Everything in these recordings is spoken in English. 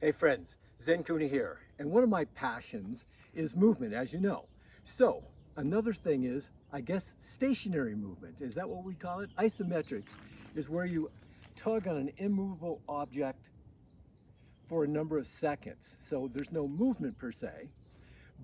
Hey friends, ZenKahuna here, and one of my passions is movement, as you know. So another thing is, I guess, stationary movement. Is that what we call it? Isometrics is where you tug on an immovable object for a number of seconds. So there's no movement per se,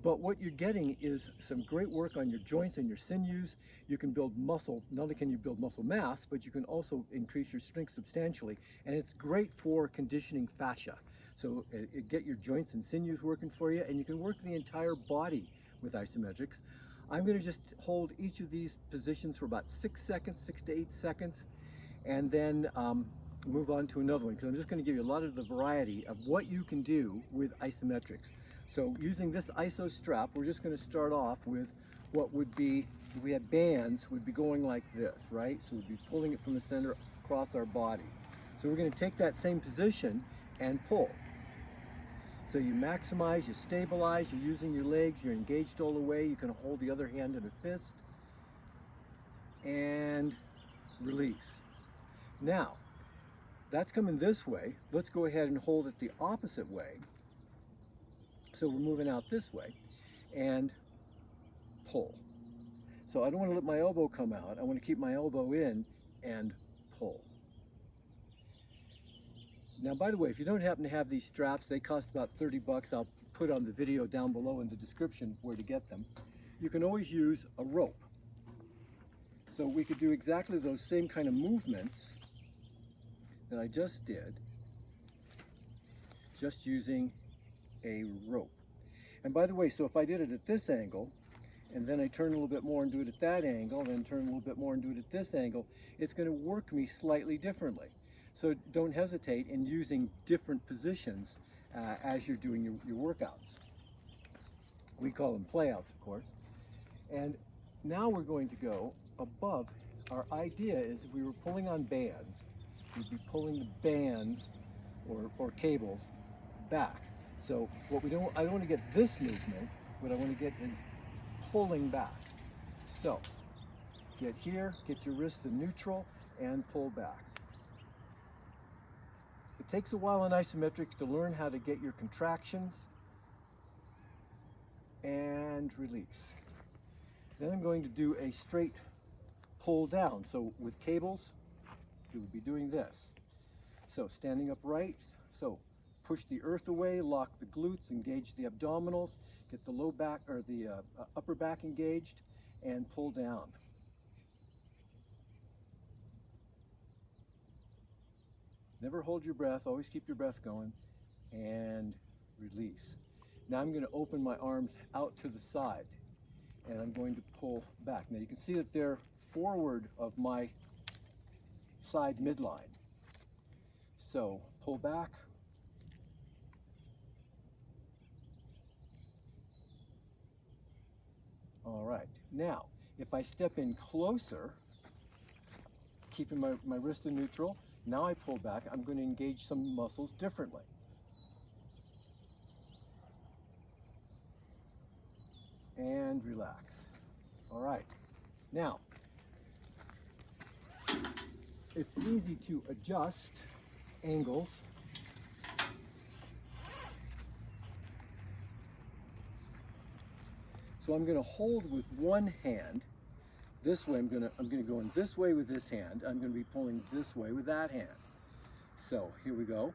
but what you're getting is some great work on your joints and your sinews. You can build muscle. Not only can you build muscle mass, but you can also increase your strength substantially. And it's great for conditioning fascia. So it get your joints and sinews working for you, and you can work the entire body with isometrics. I'm going to just hold each of these positions for about 6 seconds, 6 to 8 seconds, and then move on to another one, because I'm just going to give you a lot of the variety of what you can do with isometrics. So using this iso strap, we're just going to start off with what would be, if we had bands, would be going like this, right? So we'd be pulling it from the center across our body. So we're going to take that same position and pull. So you maximize, you stabilize, you're using your legs, you're engaged all the way. You can hold the other hand in a fist and release. Now, that's coming this way. Let's go ahead and hold it the opposite way. So we're moving out this way and pull. So I don't want to let my elbow come out. I want to keep my elbow in and pull. Now, by the way, if you don't happen to have these straps, they cost about 30 bucks. I'll put on the video down below in the description where to get them. You can always use a rope. So we could do exactly those same kind of movements that I just did, just using a rope. And by the way, so if I did it at this angle, and then I turn a little bit more and do it at that angle, then turn a little bit more and do it at this angle, it's going to work me slightly differently. So don't hesitate in using different positions as you're doing your workouts. We call them playouts, of course. And now we're going to go above. Our idea is if we were pulling on bands, we'd be pulling the bands or cables back. So what I don't want to get this movement. What I want to get is pulling back. So get here, get your wrists in neutral, and pull back. It takes a while in isometrics to learn how to get your contractions and release. Then I'm going to do a straight pull down. So with cables, you would be doing this. So standing upright, so push the earth away, lock the glutes, engage the abdominals, get the low back or the upper back engaged, and pull down. Never hold your breath, always keep your breath going, and release. Now I'm going to open my arms out to the side, and I'm going to pull back. Now you can see that they're forward of my side midline. So pull back. All right, now if I step in closer, keeping my wrist in neutral, now I pull back, I'm going to engage some muscles differently. And relax. All right, now it's easy to adjust angles. So I'm going to hold with one hand. This way, I'm going to go in this way with this hand. I'm going to be pulling this way with that hand. So here we go.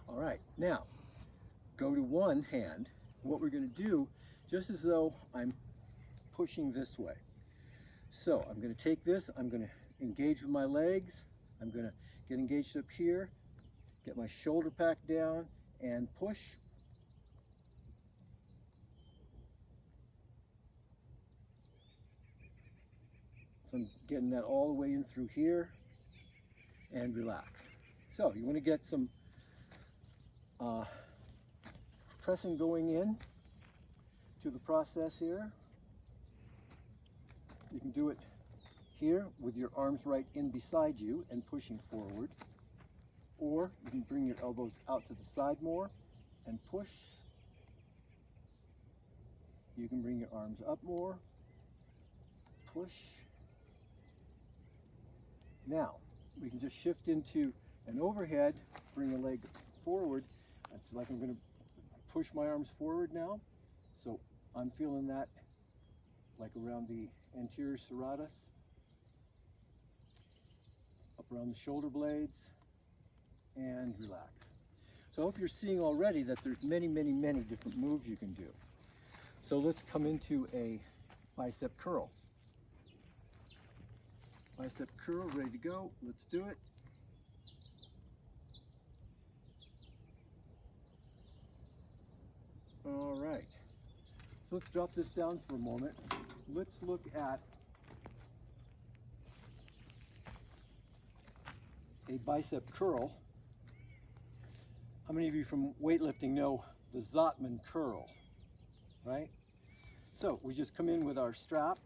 All right, now go to one hand. What we're going to do, just as though I'm pushing this way. So I'm going to take this, I'm going to engage with my legs. I'm going to get engaged up here, get my shoulder pack down, and push. So I'm getting that all the way in through here, and relax. So you want to get some pressing going in to the process here. You can do it here with your arms right in beside you and pushing forward. Or you can bring your elbows out to the side more and push. You can bring your arms up more, push, Now, we can just shift into an overhead, bring a leg forward. It's like I'm going to push my arms forward now. So I'm feeling that like around the anterior serratus, up around the shoulder blades, and relax. So I hope you're seeing already that there's many, many, many different moves you can do. So let's come into a bicep curl. Bicep curl, ready to go. Let's do it. All right. So let's drop this down for a moment. Let's look at a bicep curl. How many of you from weightlifting know the Zotman curl, right? So we just come in with our strap.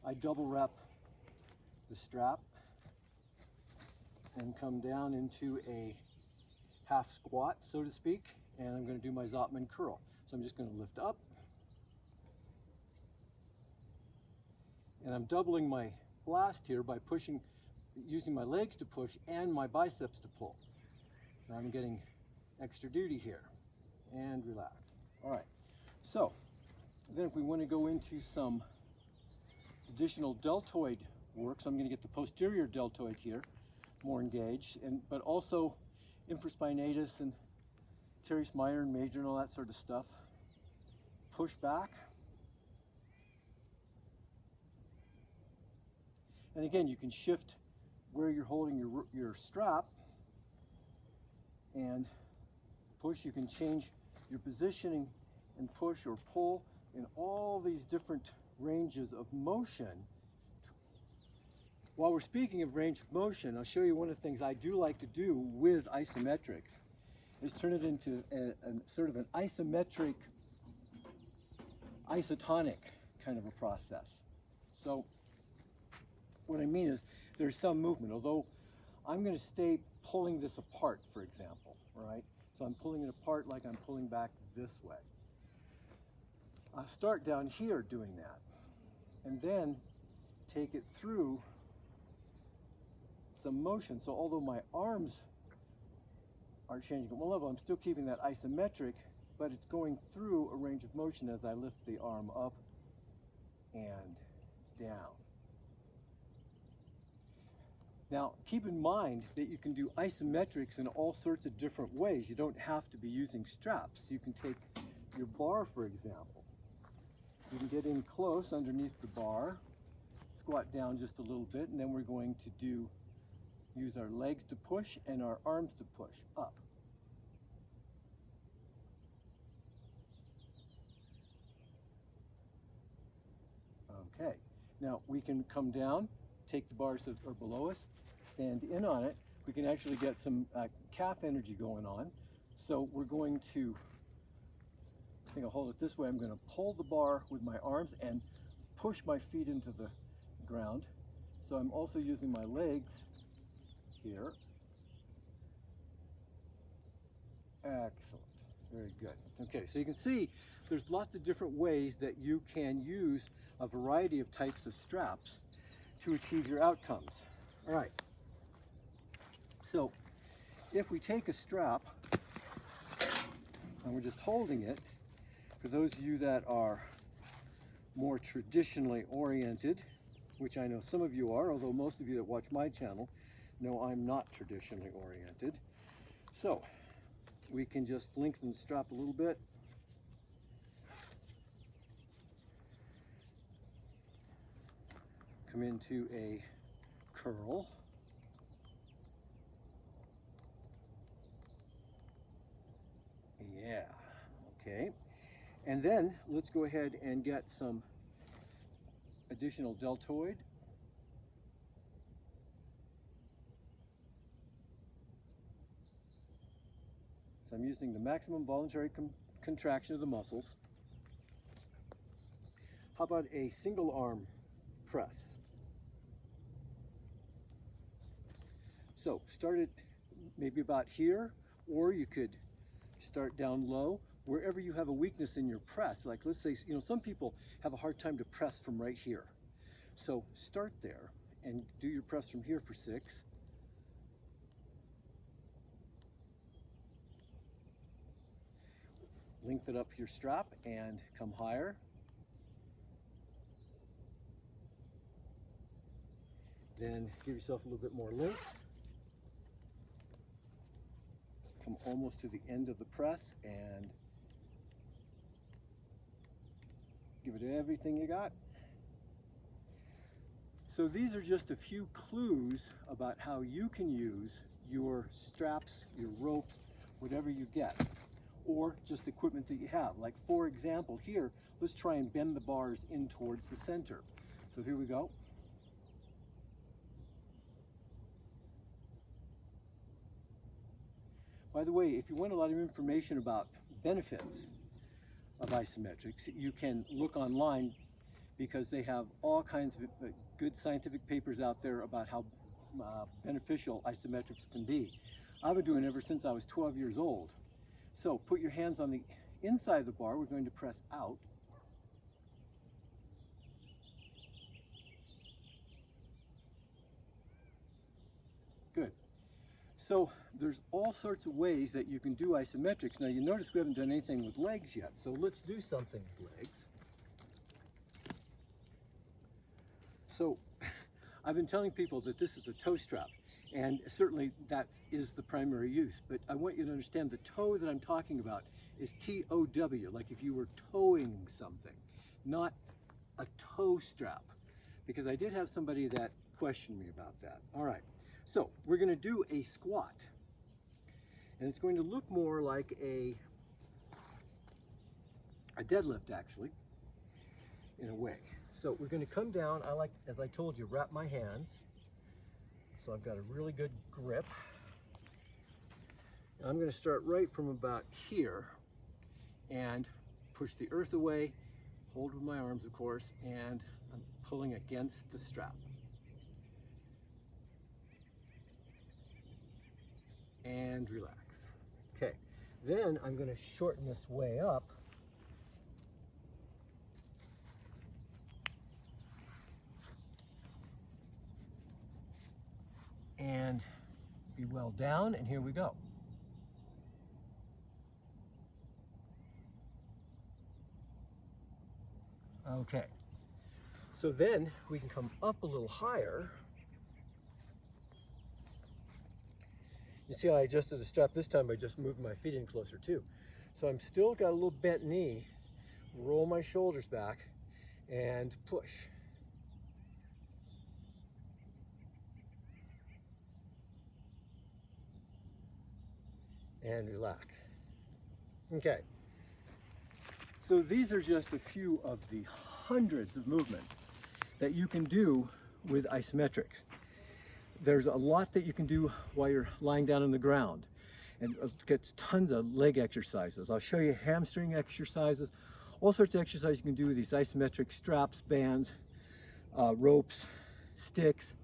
I double wrap the strap and come down into a half squat, so to speak, and I'm going to do my Zotman curl. So I'm just going to lift up, and I'm doubling my blast here by pushing, using my legs to push and my biceps to pull. So I'm getting extra duty here, and relax. All right, so then if we want to go into some additional deltoid work, so I'm going to get the posterior deltoid here more engaged, but also infraspinatus and teres minor and major and all that sort of stuff. Push back. And again, you can shift where you're holding your strap and push. You can change your positioning and push or pull in all these different ranges of motion. While we're speaking of range of motion, I'll show you one of the things I do like to do with isometrics is turn it into a sort of an isometric, isotonic kind of a process. So what I mean is there's some movement, although I'm going to stay pulling this apart, for example, right? So I'm pulling it apart like I'm pulling back this way. I'll start down here doing that, and then take it through some motion. So although my arms are changing at one level, I'm still keeping that isometric, but it's going through a range of motion as I lift the arm up and down. Now, keep in mind that you can do isometrics in all sorts of different ways. You don't have to be using straps. You can take your bar, for example. You can get in close underneath the bar, squat down just a little bit, and then we're going to use our legs to push and our arms to push up. Okay, now we can come down, take the bars that are below us, stand in on it. We can actually get some calf energy going on. So we're going to, I think I'll hold it this way, I'm going to pull the bar with my arms and push my feet into the ground. So I'm also using my legs here. Excellent, very good. Okay, so you can see there's lots of different ways that you can use a variety of types of straps to achieve your outcomes. All right, so if we take a strap and we're just holding it, for those of you that are more traditionally oriented, which I know some of you are, although most of you that watch my channel know I'm not traditionally oriented. So we can just lengthen the strap a little bit. Come into a curl. Yeah, okay. And then let's go ahead and get some additional deltoid. So I'm using the maximum voluntary contraction of the muscles. How about a single arm press? So start it maybe about here, or you could start down low, wherever you have a weakness in your press. Like let's say, some people have a hard time to press from right here. So start there and do your press from here for 6. Lengthen up your strap and come higher. Then give yourself a little bit more length. Come almost to the end of the press and give it everything you got. So these are just a few clues about how you can use your straps, your ropes, whatever you get, or just equipment that you have. Like for example here, let's try and bend the bars in towards the center. So here we go. By the way, if you want a lot of information about benefits of isometrics, you can look online because they have all kinds of good scientific papers out there about how beneficial isometrics can be. I've been doing it ever since I was 12 years old. So put your hands on the inside of the bar. We're going to press out. Good. So there's all sorts of ways that you can do isometrics. Now you notice we haven't done anything with legs yet, so let's do something with legs. So I've been telling people that this is a toe strap, and certainly that is the primary use, but I want you to understand the toe that I'm talking about is T-O-W, like if you were towing something, not a toe strap, because I did have somebody that questioned me about that. All right, so we're going to do a squat, and it's going to look more like a deadlift actually, in a way. So we're going to come down. I like, as I told you, wrap my hands. So I've got a really good grip. And I'm going to start right from about here and push the earth away, hold with my arms of course, and I'm pulling against the strap. And relax. Okay, then I'm going to shorten this way up. And be well down, and here we go. Okay, so then we can come up a little higher. You see how I adjusted the strap this time by just moving my feet in closer too. So I'm still got a little bent knee, roll my shoulders back, and push. And relax. Okay, so these are just a few of the hundreds of movements that you can do with isometrics. There's a lot that you can do while you're lying down on the ground, and it gets tons of leg exercises. I'll show you hamstring exercises, all sorts of exercises you can do with these isometric straps, bands, ropes, sticks,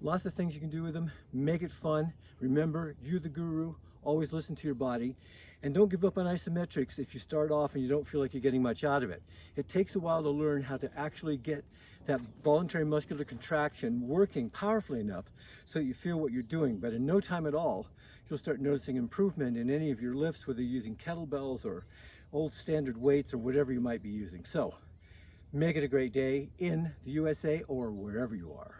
lots of things you can do with them. Make it fun. Remember, you're the guru. Always listen to your body, and don't give up on isometrics if you start off and you don't feel like you're getting much out of it. It takes a while to learn how to actually get that voluntary muscular contraction working powerfully enough so that you feel what you're doing, but in no time at all, you'll start noticing improvement in any of your lifts, whether you're using kettlebells or old standard weights or whatever you might be using. So, make it a great day in the USA or wherever you are.